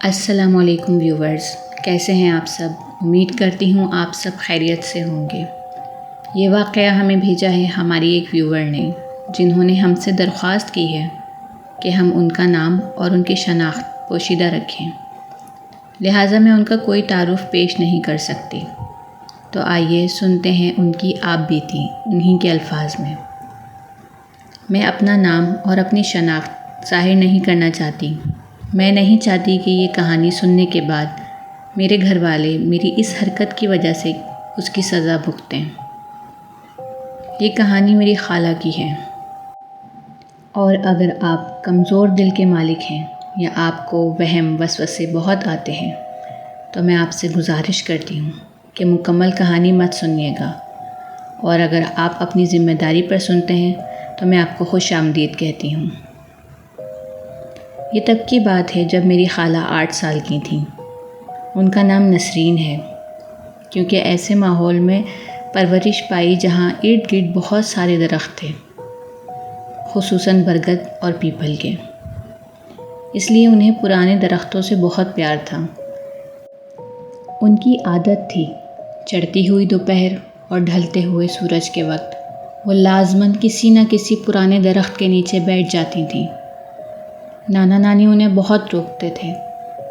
السلام علیکم ویورز، کیسے ہیں آپ سب؟ امید کرتی ہوں آپ سب خیریت سے ہوں گے۔ یہ واقعہ ہمیں بھیجا ہے ہماری ایک ویور نے، جنہوں نے ہم سے درخواست کی ہے کہ ہم ان کا نام اور ان کی شناخت پوشیدہ رکھیں، لہٰذا میں ان کا کوئی تعارف پیش نہیں کر سکتی۔ تو آئیے سنتے ہیں ان کی آپ بیتی انہی کے الفاظ میں۔ میں اپنا نام اور اپنی شناخت ظاہر نہیں کرنا چاہتی۔ میں نہیں چاہتی کہ یہ کہانی سننے کے بعد میرے گھر والے میری اس حرکت کی وجہ سے اس کی سزا بھگتیں۔ یہ کہانی میری خالہ کی ہے، اور اگر آپ کمزور دل کے مالک ہیں یا آپ کو وہم وسوسے بہت آتے ہیں تو میں آپ سے گزارش کرتی ہوں کہ مکمل کہانی مت سنیے گا، اور اگر آپ اپنی ذمہ داری پر سنتے ہیں تو میں آپ کو خوش آمدید کہتی ہوں۔ یہ تب کی بات ہے جب میری خالہ 8 سال کی تھیں۔ ان کا نام نسرین ہے، کیونکہ ایسے ماحول میں پرورش پائی جہاں ارد گرد بہت سارے درخت تھے، خصوصاً برگد اور پیپل کے، اس لیے انہیں پرانے درختوں سے بہت پیار تھا۔ ان کی عادت تھی چڑھتی ہوئی دوپہر اور ڈھلتے ہوئے سورج کے وقت وہ لازماً کسی نہ کسی پرانے درخت کے نیچے بیٹھ جاتی تھیں۔ نانا نانی انہیں بہت روکتے تھے،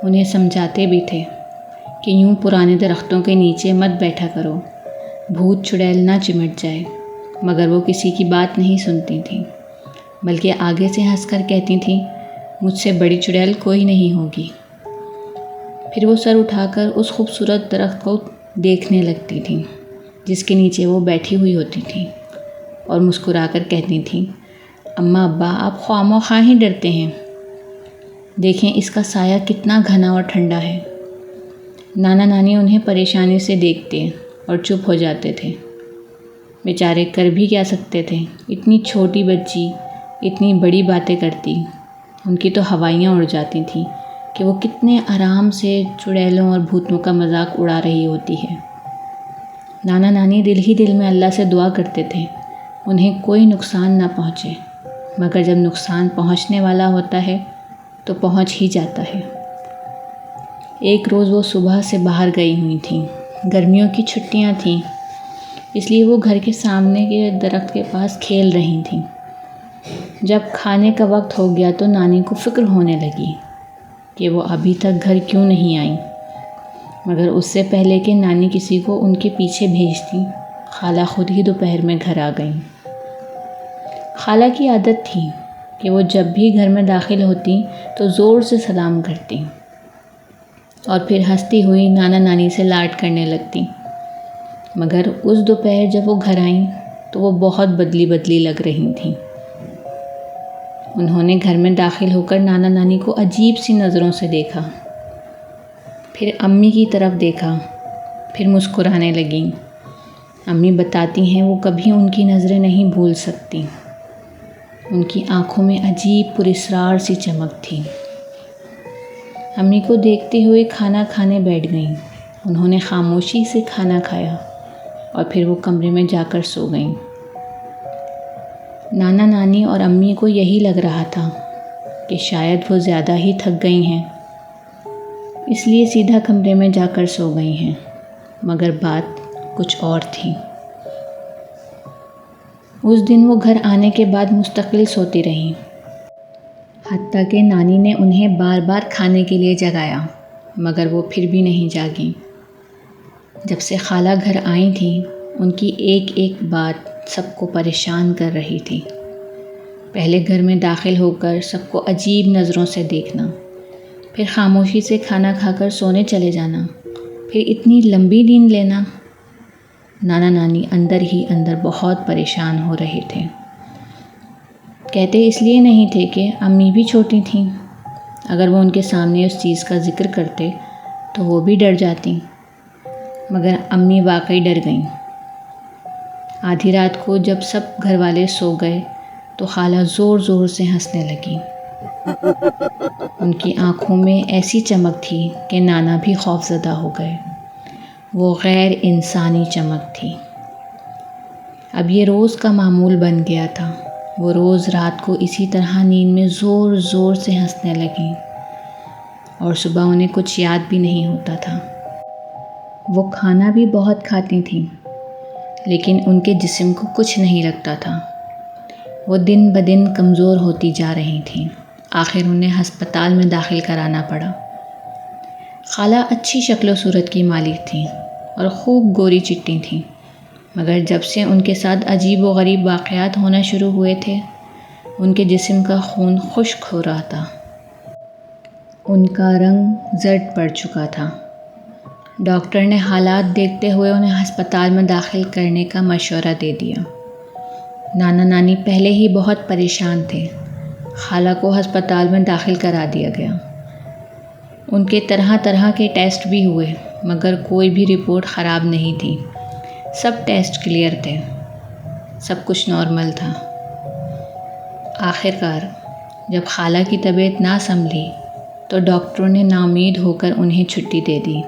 انہیں سمجھاتے بھی تھے کہ یوں پرانے درختوں کے نیچے مت بیٹھا کرو، بھوت چڑیل نہ چمٹ جائے، مگر وہ کسی کی بات نہیں سنتی تھیں، بلکہ آگے سے ہنس کر کہتی تھیں مجھ سے بڑی چڑیل کوئی نہیں ہوگی۔ پھر وہ سر اٹھا کر اس خوبصورت درخت کو دیکھنے لگتی تھیں جس کے نیچے وہ بیٹھی ہوئی ہوتی تھیں، اور مسکرا کر کہتی تھیں اماں ابا آپ خواہ مخواہ ہی ڈرتے ہیں، دیکھیں اس کا سایہ کتنا گھنا اور ٹھنڈا ہے۔ نانا نانی انہیں پریشانی سے دیکھتے اور چپ ہو جاتے تھے۔ بیچارے کر بھی کیا سکتے تھے، اتنی چھوٹی بچی اتنی بڑی باتیں کرتی، ان کی تو ہوائیاں اڑ جاتی تھیں کہ وہ کتنے آرام سے چڑیلوں اور بھوتوں کا مذاق اڑا رہی ہوتی ہے۔ نانا نانی دل ہی دل میں اللہ سے دعا کرتے تھے انہیں کوئی نقصان نہ پہنچے، مگر جب نقصان پہنچنے والا ہوتا ہے تو پہنچ ہی جاتا ہے۔ ایک روز وہ صبح سے باہر گئی ہوئی تھیں، گرمیوں کی چھٹیاں تھیں، اس لیے وہ گھر کے سامنے کے درخت کے پاس کھیل رہی تھیں۔ جب کھانے کا وقت ہو گیا تو نانی کو فکر ہونے لگی کہ وہ ابھی تک گھر کیوں نہیں آئیں، مگر اس سے پہلے کہ نانی کسی کو ان کے پیچھے بھیجتی، خالہ خود ہی دوپہر میں گھر آ گئیں۔ خالہ کی عادت تھی کہ وہ جب بھی گھر میں داخل ہوتی تو زور سے سلام کرتی اور پھر ہنستی ہوئی نانا نانی سے لاڈ کرنے لگتی، مگر اس دوپہر جب وہ گھر آئیں تو وہ بہت بدلی بدلی لگ رہی تھیں۔ انہوں نے گھر میں داخل ہو کر نانا نانی کو عجیب سی نظروں سے دیکھا، پھر امی کی طرف دیکھا، پھر مسکرانے لگیں۔ امی بتاتی ہیں وہ کبھی ان کی نظریں نہیں بھول سکتی، ان کی آنکھوں میں عجیب پراسرار سی چمک تھی۔ امی کو دیکھتے ہوئے کھانا کھانے بیٹھ گئیں۔ انہوں نے خاموشی سے کھانا کھایا اور پھر وہ کمرے میں جا کر سو گئیں۔ نانا نانی اور امی کو یہی لگ رہا تھا کہ شاید وہ زیادہ ہی تھک گئی ہیں، اس لیے سیدھا کمرے میں جا کر سو گئی ہیں، مگر بات کچھ اور تھی۔ اس دن وہ گھر آنے کے بعد مستقل سوتی رہیں، حتیٰ کہ نانی نے انہیں بار بار کھانے کے لیے جگایا، مگر وہ پھر بھی نہیں جاگیں۔ جب سے خالہ گھر آئی تھیں ان کی ایک ایک بات سب کو پریشان کر رہی تھی۔ پہلے گھر میں داخل ہو کر سب کو عجیب نظروں سے دیکھنا، پھر خاموشی سے کھانا کھا کر سونے چلے جانا، پھر اتنی لمبی نیند لینا۔ نانا نانی اندر ہی اندر بہت پریشان ہو رہے تھے۔ کہتے اس لیے نہیں تھے کہ امی بھی چھوٹی تھیں، اگر وہ ان کے سامنے اس چیز کا ذکر کرتے تو وہ بھی ڈر جاتی، مگر امی واقعی ڈر گئیں۔ آدھی رات کو جب سب گھر والے سو گئے تو خالہ زور زور سے ہنسنے لگیں ان کی آنکھوں میں ایسی چمک تھی کہ نانا بھی خوفزدہ ہو گئے۔ وہ غیر انسانی چمک تھی۔ اب یہ روز کا معمول بن گیا تھا۔ وہ روز رات کو اسی طرح نیند میں زور زور سے ہنسنے لگیں اور صبح انہیں کچھ یاد بھی نہیں ہوتا تھا۔ وہ کھانا بھی بہت کھاتی تھیں، لیکن ان کے جسم کو کچھ نہیں لگتا تھا۔ وہ دن بدن کمزور ہوتی جا رہی تھیں۔ آخر انہیں ہسپتال میں داخل کرانا پڑا۔ خالہ اچھی شکل و صورت کی مالک تھیں اور خوب گوری چٹی تھیں، مگر جب سے ان کے ساتھ عجیب و غریب واقعات ہونا شروع ہوئے تھے، ان کے جسم کا خون خشک ہو رہا تھا۔ ان کا رنگ زرد پڑ چکا تھا۔ ڈاکٹر نے حالات دیکھتے ہوئے انہیں ہسپتال میں داخل کرنے کا مشورہ دے دیا۔ نانا نانی پہلے ہی بہت پریشان تھے۔ خالہ کو ہسپتال میں داخل کرا دیا گیا۔ ان کے طرح طرح کے ٹیسٹ بھی ہوئے، مگر کوئی بھی رپورٹ خراب نہیں تھی۔ سب ٹیسٹ کلیئر تھے، سب کچھ نارمل تھا۔ آخرکار جب خالہ کی طبیعت نہ سنبھلی تو ڈاکٹروں نے ناامید ہو کر انہیں چھٹی دے دی۔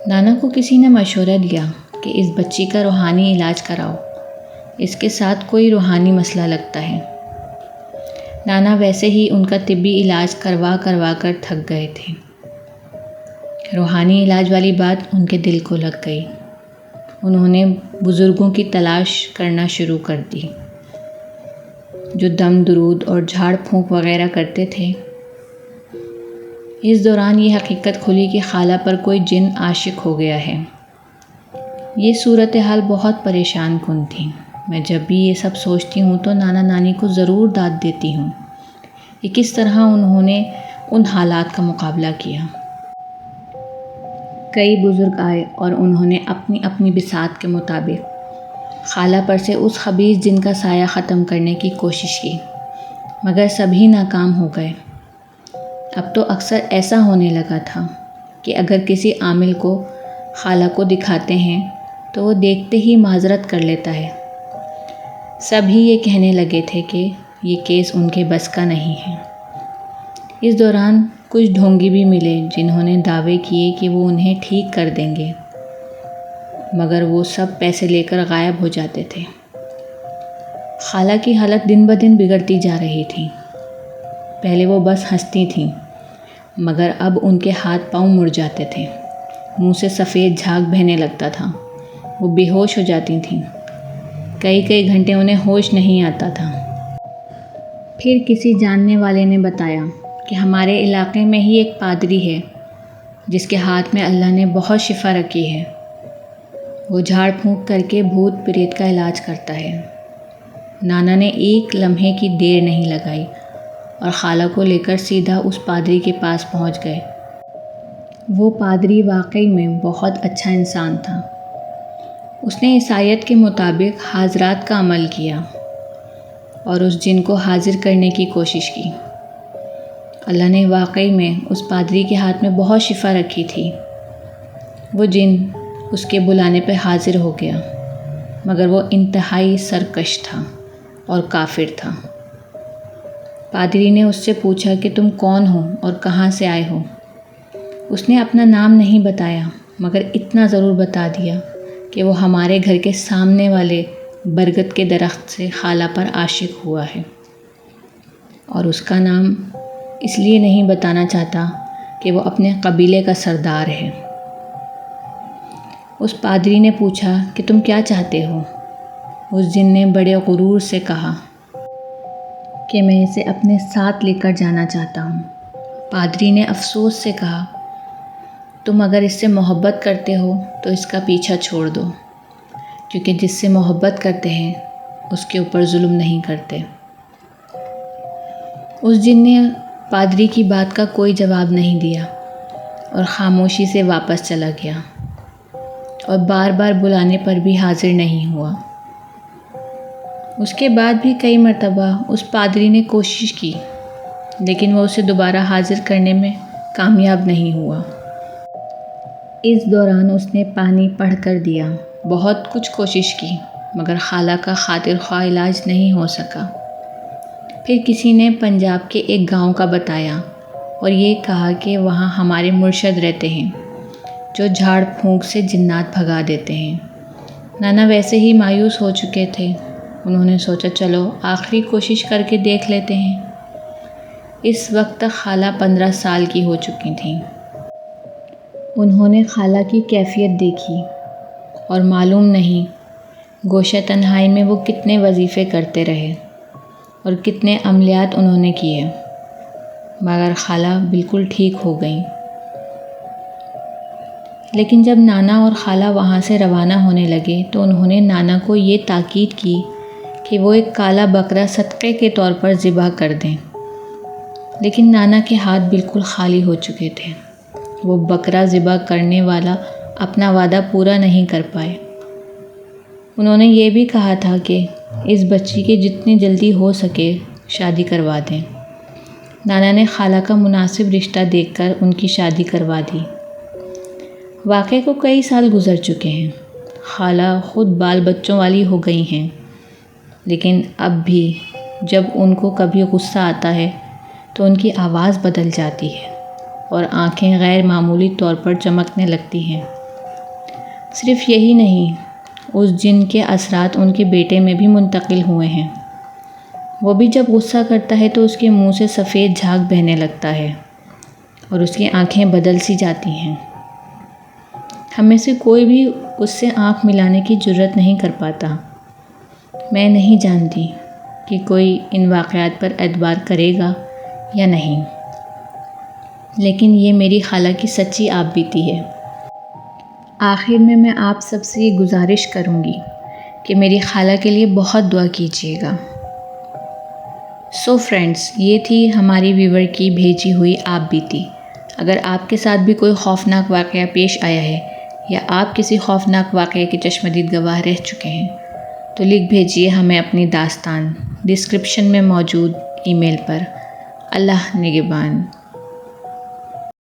نانا کو کسی نے مشورہ دیا کہ اس بچی کا روحانی علاج کراؤ، اس کے ساتھ کوئی روحانی مسئلہ لگتا ہے۔ نانا ویسے ہی ان کا طبی علاج کروا کر تھک گئے تھے۔ روحانی علاج والی بات ان کے دل کو لگ گئی۔ انہوں نے بزرگوں کی تلاش کرنا شروع کر دی جو دم درود اور جھاڑ پھونک وغیرہ کرتے تھے۔ اس دوران یہ حقیقت کھلی کہ خالہ پر کوئی جن عاشق ہو گیا ہے۔ یہ صورتحال بہت پریشان کن تھی۔ میں جب بھی یہ سب سوچتی ہوں تو نانا نانی کو ضرور داد دیتی ہوں کہ کس طرح انہوں نے ان حالات کا مقابلہ کیا۔ کئی بزرگ آئے اور انہوں نے اپنی اپنی بساط کے مطابق خالہ پر سے اس خبیث جن کا سایہ ختم کرنے کی کوشش کی، مگر سبھی ناکام ہو گئے۔ اب تو اکثر ایسا ہونے لگا تھا کہ اگر کسی عامل کو خالہ کو دکھاتے ہیں تو وہ دیکھتے ہی معذرت کر لیتا ہے۔ سبھی یہ کہنے لگے تھے کہ یہ کیس ان کے بس کا نہیں ہے۔ اس دوران کچھ ڈھونگی بھی ملے جنہوں نے دعوے کیے کہ وہ انہیں ٹھیک کر دیں گے، مگر وہ سب پیسے لے کر غائب ہو جاتے تھے۔ خالہ کی حالت دن بدن بگڑتی جا رہی تھی۔ پہلے وہ بس ہنستی تھیں، مگر اب ان کے ہاتھ پاؤں مڑ جاتے تھے، منہ سے سفید جھاگ بہنے لگتا تھا، وہ بے ہوش ہو جاتی تھیں۔ کئی گھنٹے انہیں ہوش نہیں آتا تھا۔ پھر کسی جاننے والے نے بتایا کہ ہمارے علاقے میں ہی ایک پادری ہے جس کے ہاتھ میں اللہ نے بہت شفا رکھی ہے۔ وہ جھاڑ پھونک کر کے بھوت پریت کا علاج کرتا ہے۔ نانا نے ایک لمحے کی دیر نہیں لگائی اور خالہ کو لے کر سیدھا اس پادری کے پاس پہنچ گئے۔ وہ پادری واقعی میں بہت اچھا انسان تھا۔ اس نے عیسائیت کے مطابق حاضرات کا عمل کیا اور اس جن کو حاضر کرنے کی کوشش کی۔ اللہ نے واقعی میں اس پادری کے ہاتھ میں بہت شفا رکھی تھی۔ وہ جن اس کے بلانے پہ حاضر ہو گیا، مگر وہ انتہائی سرکش تھا اور کافر تھا۔ پادری نے اس سے پوچھا کہ تم کون ہو اور کہاں سے آئے ہو؟ اس نے اپنا نام نہیں بتایا، مگر اتنا ضرور بتا دیا کہ وہ ہمارے گھر کے سامنے والے برگد کے درخت سے خالہ پر عاشق ہوا ہے، اور اس کا نام اس لیے نہیں بتانا چاہتا کہ وہ اپنے قبیلے کا سردار ہے۔ اس پادری نے پوچھا کہ تم کیا چاہتے ہو؟ اس جن نے بڑے غرور سے کہا کہ میں اسے اپنے ساتھ لے کر جانا چاہتا ہوں۔ پادری نے افسوس سے کہا تم اگر اس سے محبت کرتے ہو تو اس کا پیچھا چھوڑ دو، کیونکہ جس سے محبت کرتے ہیں اس کے اوپر ظلم نہیں کرتے۔ اس جن نے پادری کی بات کا کوئی جواب نہیں دیا اور خاموشی سے واپس چلا گیا، اور بار بار بلانے پر بھی حاضر نہیں ہوا۔ اس کے بعد بھی کئی مرتبہ اس پادری نے کوشش کی، لیکن وہ اسے دوبارہ حاضر کرنے میں کامیاب نہیں ہوا۔ اس دوران اس نے پانی پڑھ کر دیا، بہت کچھ کوشش کی، مگر خالہ کا خاطر خواہ علاج نہیں ہو سکا۔ پھر کسی نے پنجاب کے ایک گاؤں کا بتایا اور یہ کہا کہ وہاں ہمارے مرشد رہتے ہیں جو جھاڑ پھونک سے جنات بھگا دیتے ہیں۔ نانا ویسے ہی مایوس ہو چکے تھے۔ انہوں نے سوچا چلو آخری کوشش کر کے دیکھ لیتے ہیں۔ اس وقت تک خالہ 15 سال کی ہو چکی تھیں۔ انہوں نے خالہ کی کیفیت دیکھی اور معلوم نہیں گوشہ تنہائی میں وہ کتنے وظیفے کرتے رہے اور کتنے عملیات انہوں نے کیے، مگر خالہ بالکل ٹھیک ہو گئیں۔ لیکن جب نانا اور خالہ وہاں سے روانہ ہونے لگے تو انہوں نے نانا کو یہ تاکید کی کہ وہ ایک کالا بکرا صدقے کے طور پر ذبح کر دیں، لیکن نانا کے ہاتھ بالکل خالی ہو چکے تھے۔ وہ بکرا ذبح کرنے والا اپنا وعدہ پورا نہیں کر پائے۔ انہوں نے یہ بھی کہا تھا کہ اس بچی کے جتنی جلدی ہو سکے شادی کروا دیں۔ نانا نے خالہ کا مناسب رشتہ دیکھ کر ان کی شادی کروا دی۔ واقعے کو کئی سال گزر چکے ہیں۔ خالہ خود بال بچوں والی ہو گئی ہیں، لیکن اب بھی جب ان کو کبھی غصہ آتا ہے تو ان کی آواز بدل جاتی ہے اور آنکھیں غیر معمولی طور پر چمکنے لگتی ہیں۔ صرف یہی نہیں، اس جن کے اثرات ان کے بیٹے میں بھی منتقل ہوئے ہیں۔ وہ بھی جب غصہ کرتا ہے تو اس کے منہ سے سفید جھاگ بہنے لگتا ہے اور اس کی آنکھیں بدل سی جاتی ہیں۔ ہم میں سے کوئی بھی اس سے آنکھ ملانے کی جرات نہیں کر پاتا۔ میں نہیں جانتی کہ کوئی ان واقعات پر اعتبار کرے گا یا نہیں، لیکن یہ میری خالہ کی سچی آپ بیتی ہے۔ آخر میں آپ سب سے یہ گزارش کروں گی کہ میری خالہ کے لیے بہت دعا کیجیے گا۔ سو فرینڈز، یہ تھی ہماری ویور کی بھیجی ہوئی آپ بیتی۔ اگر آپ کے ساتھ بھی کوئی خوفناک واقعہ پیش آیا ہے یا آپ کسی خوفناک واقعے کے چشمدید گواہ رہ چکے ہیں تو لکھ بھیجیے ہمیں اپنی داستان ڈسکرپشن میں موجود ای میل پر۔ اللہ نگہبان۔